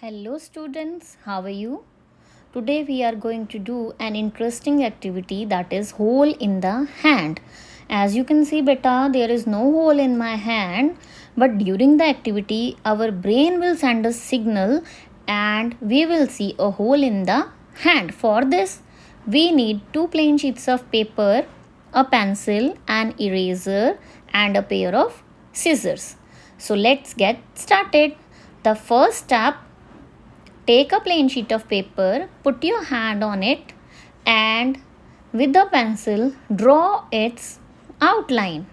Hello students, how are you? Today we are going to do an interesting activity, that is hole in the hand. As you can see beta, there is no hole in my hand, but during the activity our brain will send a signal and we will see a hole in the hand. For this we need two plain sheets of paper, a pencil, an eraser and a pair of scissors. So let's get started. The first step, take a plain sheet of paper, put your hand on it and with the pencil draw its outline.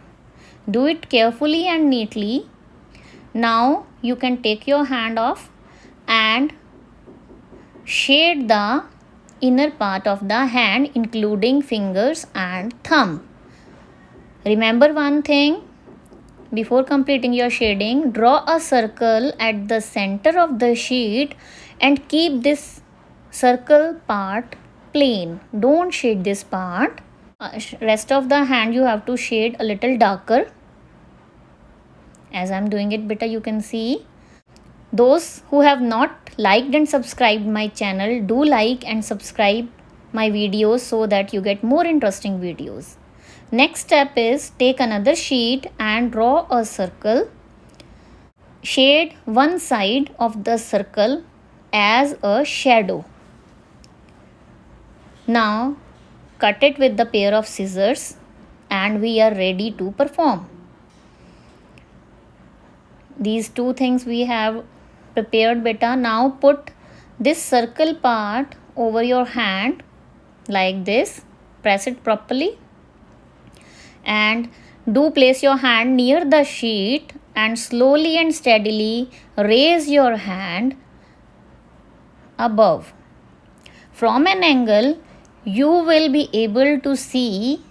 Do it carefully and neatly. Now you can take your hand off and shade the inner part of the hand including fingers and thumb. Remember one thing, before completing your shading, draw a circle at the center of the sheet and keep this circle part plain. Don't shade this part. Rest of the hand you have to shade a little darker. As I am doing it beta, you can see. Those who have not liked and subscribed my channel, do like and subscribe my videos so that you get more interesting videos. Next step is, take another sheet and draw a circle. Shade one side of the circle as a shadow. Now cut it with the pair of scissors and we are ready to perform. These two things we have prepared beta. Now put this circle part over your hand like this. Press it properly. And do place your hand near the sheet and slowly and steadily raise your hand above. From an angle, you will be able to see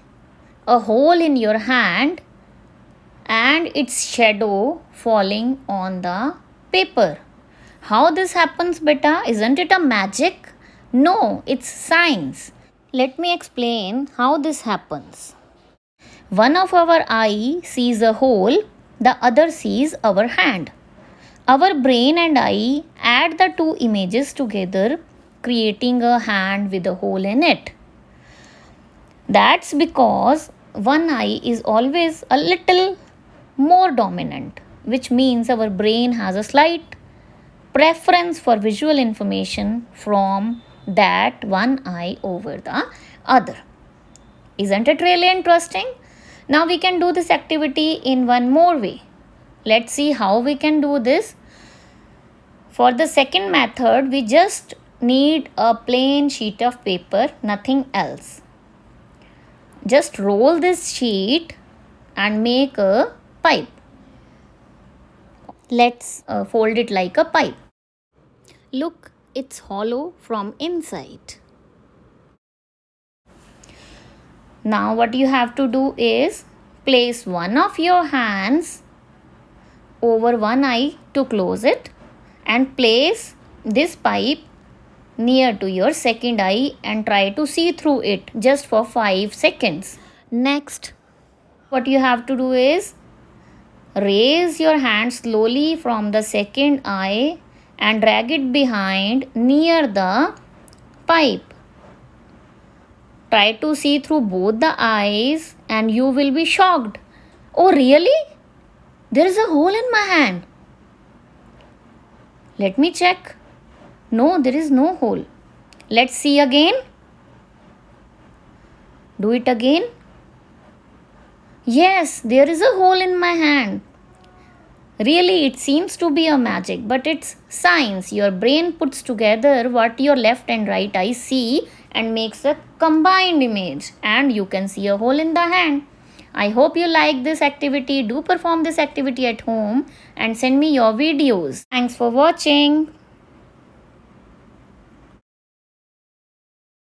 a hole in your hand and its shadow falling on the paper. How this happens beta? Isn't it a magic? No, it's science. Let me explain how this happens. One of our eye sees a hole, the other sees our hand. Our brain and eye add the two images together, creating a hand with a hole in it. That's because one eye is always a little more dominant, which means our brain has a slight preference for visual information from that one eye over the other. Isn't it really interesting? Now we can do this activity in one more way. Let's see how we can do this. For the second method, we just need a plain sheet of paper, nothing else. Just roll this sheet and make a pipe. Let's fold it like a pipe. Look, it's hollow from inside. Now what you have to do is place one of your hands over one eye to close it and place this pipe near to your second eye and try to see through it just for 5 seconds. Next, what you have to do is raise your hand slowly from the second eye and drag it behind near the pipe. Try to see through both the eyes and you will be shocked. Oh really? There is a hole in my hand. Let me check. No, there is no hole. Let's see again. Do it again. Yes, there is a hole in my hand. Really, it seems to be a magic, but it's science. Your brain puts together what your left and right eye see and makes a combined image, and you can see a hole in the hand. I hope you like this activity. Do perform this activity at home and send me your videos. Thanks for watching.